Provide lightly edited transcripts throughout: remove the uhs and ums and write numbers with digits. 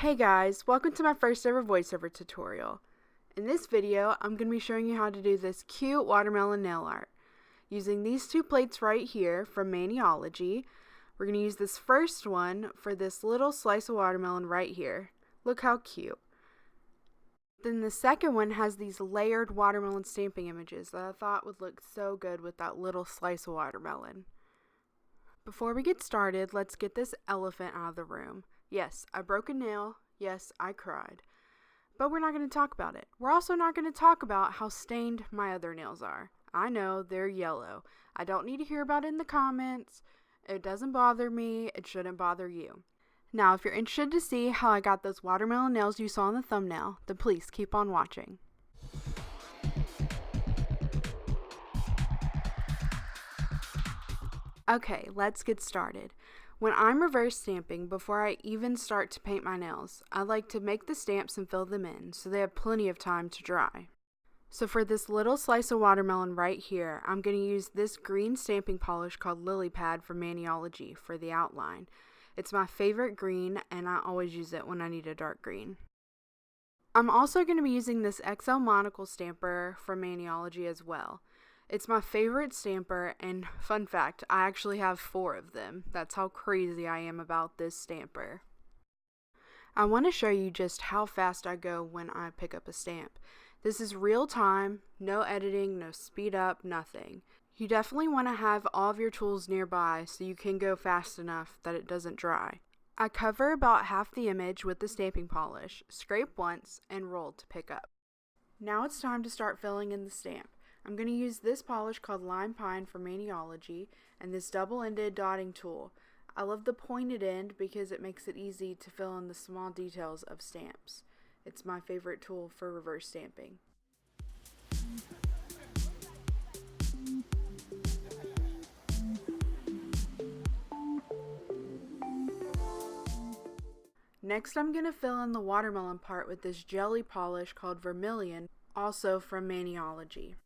Hey guys, welcome to my first ever voiceover tutorial. In this video, I'm going to be showing you how to do this cute watermelon nail art. Using these two plates right here from MANIOLOGY, we're going to use this first one for this little slice of watermelon right here. Look how cute. Then the second one has these layered watermelon stamping images that I thought would look so good with that little slice of watermelon. Before we get started, let's get this elephant out of the room. Yes, I broke a nail. Yes, I cried. But we're not going to talk about it. We're also not going to talk about how stained my other nails are. I know, they're yellow. I don't need to hear about it in the comments. It doesn't bother me. It shouldn't bother you. Now, if you're interested to see how I got those watermelon nails you saw in the thumbnail, then please keep on watching. Okay, let's get started. When I'm reverse stamping, before I even start to paint my nails, I like to make the stamps and fill them in so they have plenty of time to dry. So for this little slice of watermelon right here, I'm going to use this green stamping polish called Lily Pad from MANIOLOGY for the outline. It's my favorite green and I always use it when I need a dark green. I'm also going to be using this XL monocle stamper from MANIOLOGY as well. It's my favorite stamper, and fun fact, I actually have 4 of them. That's how crazy I am about this stamper. I want to show you just how fast I go when I pick up a stamp. This is real time, no editing, no speed up, nothing. You definitely want to have all of your tools nearby so you can go fast enough that it doesn't dry. I cover about half the image with the stamping polish, scrape once, and roll to pick up. Now it's time to start filling in the stamp. I'm going to use this polish called Lime Pine from MANIOLOGY and this double-ended dotting tool. I love the pointed end because it makes it easy to fill in the small details of stamps. It's my favorite tool for reverse stamping. Next, I'm going to fill in the watermelon part with this jelly polish called Vermilion, also from MANIOLOGY.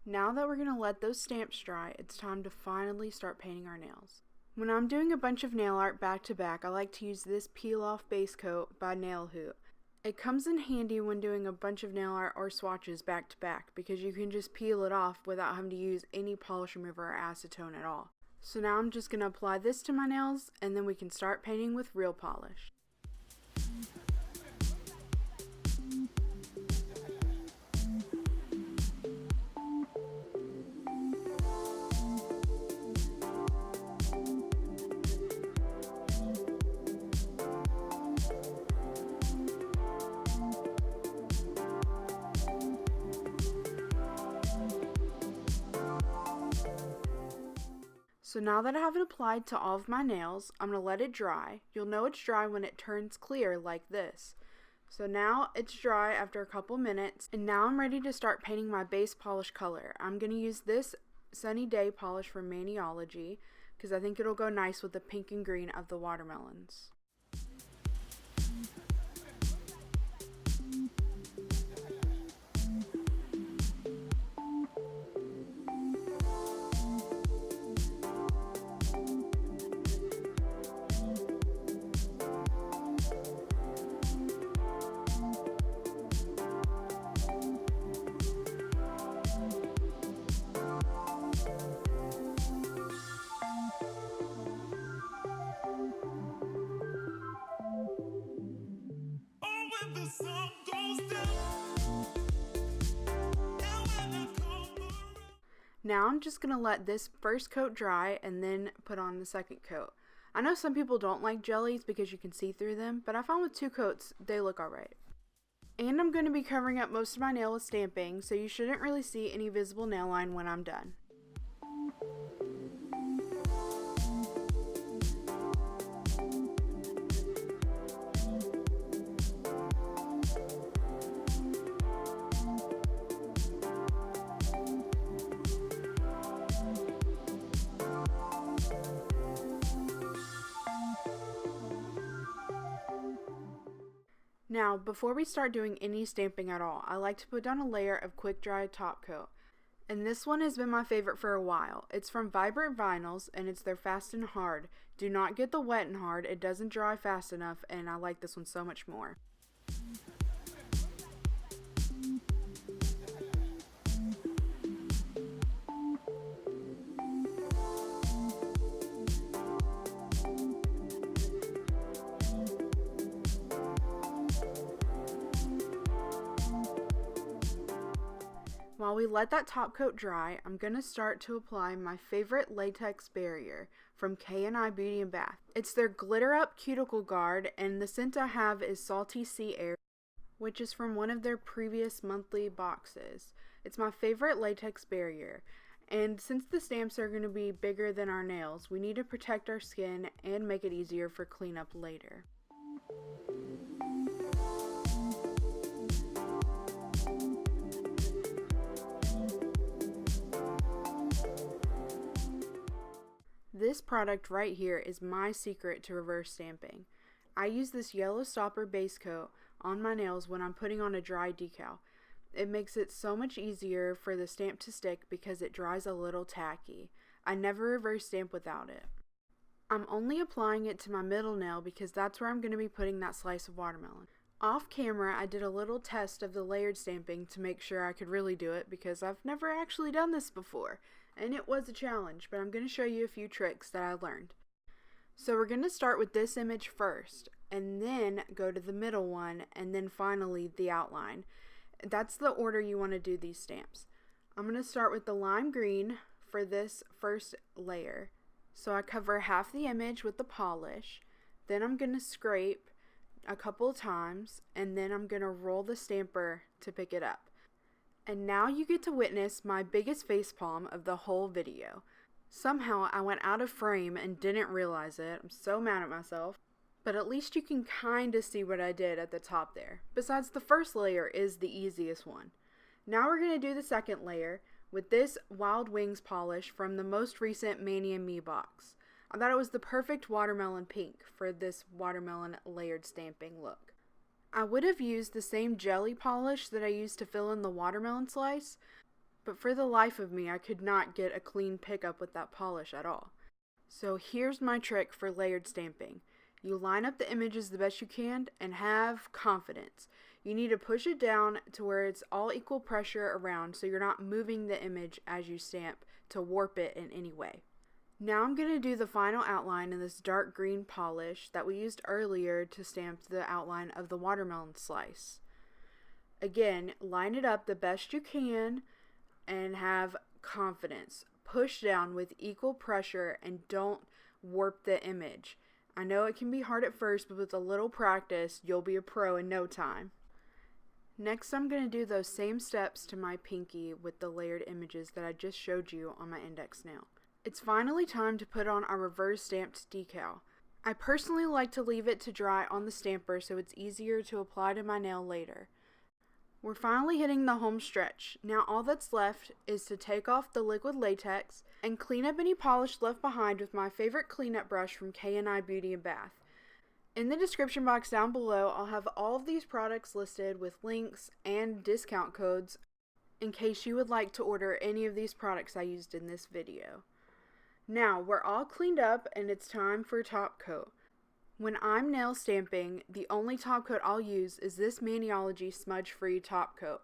Now that we're going to let those stamps dry, it's time to finally start painting our nails. When I'm doing a bunch of nail art back to back, I like to use this peel off base coat by HOOT. It comes in handy when doing a bunch of nail art or swatches back to back because you can just peel it off without having to use any polish remover or acetone at all. So now I'm just going to apply this to my nails and then we can start painting with real polish. So now that I have it applied to all of my nails, I'm going to let it dry. You'll know it's dry when it turns clear like this. So now it's dry after a couple minutes, and now I'm ready to start painting my base polish color. I'm going to use this Sunny Day polish from MANIOLOGY because I think it'll go nice with the pink and green of the watermelons. Now I'm just going to let this first coat dry and then put on the second coat. I know some people don't like jellies because you can see through them, but I found with 2 coats they look alright. And I'm going to be covering up most of my nail with stamping, so you shouldn't really see any visible nail line when I'm done. Now, before we start doing any stamping at all, I like to put down a layer of quick dry top coat. And this one has been my favorite for a while. It's from Vibrant Vinyls, and it's their Fast and Hard. Do not get the Wet and Hard, it doesn't dry fast enough, and I like this one so much more. While we let that top coat dry, I'm going to start to apply my favorite latex barrier from K&I Beauty and Bath. It's their Glitter Up Cuticle Guard, and the scent I have is Salty Sea Air, which is from one of their previous monthly boxes. It's my favorite latex barrier, and since the stamps are going to be bigger than our nails, we need to protect our skin and make it easier for cleanup later. This product right here is my secret to reverse stamping. I use this yellow stopper base coat on my nails when I'm putting on a dry decal. It makes it so much easier for the stamp to stick because it dries a little tacky. I never reverse stamp without it. I'm only applying it to my middle nail because that's where I'm going to be putting that slice of watermelon. Off camera, I did a little test of the layered stamping to make sure I could really do it because I've never actually done this before. And it was a challenge, but I'm going to show you a few tricks that I learned. So we're going to start with this image first, and then go to the middle one, and then finally the outline. That's the order you want to do these stamps. I'm going to start with the lime green for this first layer. So I cover half the image with the polish, then I'm going to scrape a couple of times, and then I'm going to roll the stamper to pick it up. And now you get to witness my biggest facepalm of the whole video. Somehow I went out of frame and didn't realize it. I'm so mad at myself. But at least you can kinda see what I did at the top there. Besides, the first layer is the easiest one. Now we're going to do the second layer with this Wild Wings polish from the most recent Mani and Me box. I thought it was the perfect watermelon pink for this watermelon layered stamping look. I would have used the same jelly polish that I used to fill in the watermelon slice, but for the life of me I could not get a clean pickup with that polish at all. So here's my trick for layered stamping. You line up the images the best you can and have confidence. You need to push it down to where it's all equal pressure around so you're not moving the image as you stamp to warp it in any way. Now I'm going to do the final outline in this dark green polish that we used earlier to stamp the outline of the watermelon slice. Again, line it up the best you can and have confidence. Push down with equal pressure and don't warp the image. I know it can be hard at first, but with a little practice, you'll be a pro in no time. Next, I'm going to do those same steps to my pinky with the layered images that I just showed you on my index nail. It's finally time to put on our reverse stamped decal. I personally like to leave it to dry on the stamper so it's easier to apply to my nail later. We're finally hitting the home stretch. Now all that's left is to take off the liquid latex and clean up any polish left behind with my favorite cleanup brush from K&I Beauty and Bath. In the description box down below, I'll have all of these products listed with links and discount codes in case you would like to order any of these products I used in this video. Now, we're all cleaned up and it's time for top coat. When I'm nail stamping, the only top coat I'll use is this Maniology smudge-free top coat.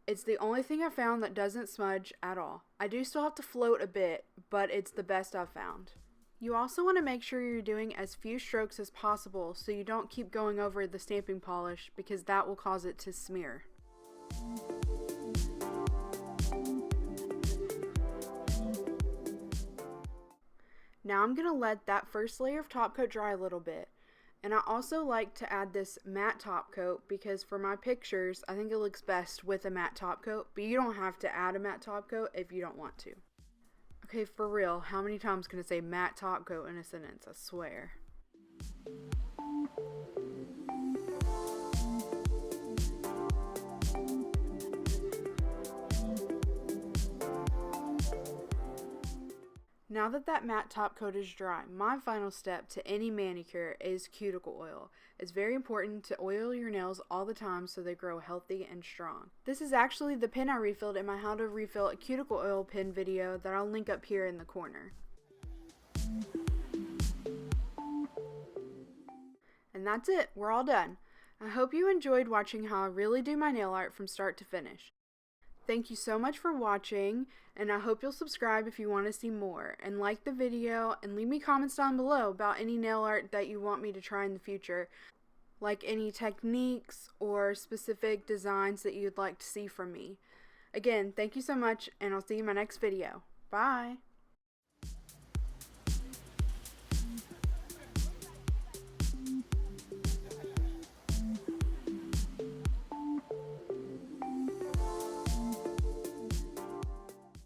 It's the only thing I found that doesn't smudge at all. I do still have to float a bit, but it's the best I've found. You also want to make sure you're doing as few strokes as possible so you don't keep going over the stamping polish because that will cause it to smear. Now I'm going to let that first layer of top coat dry a little bit. And I also like to add this matte top coat because for my pictures, I think it looks best with a matte top coat, but you don't have to add a matte top coat if you don't want to. Okay, for real, how many times can I say matte top coat in a sentence? I swear. Now that matte top coat is dry, my final step to any manicure is cuticle oil. It's very important to oil your nails all the time so they grow healthy and strong. This is actually the pen I refilled in my how to refill a cuticle oil pen video that I'll link up here in the corner. And that's it, we're all done. I hope you enjoyed watching how I really do my nail art from start to finish. Thank you so much for watching, and I hope you'll subscribe if you want to see more, and like the video, and leave me comments down below about any nail art that you want me to try in the future, like any techniques or specific designs that you'd like to see from me. Again, thank you so much, and I'll see you in my next video. Bye!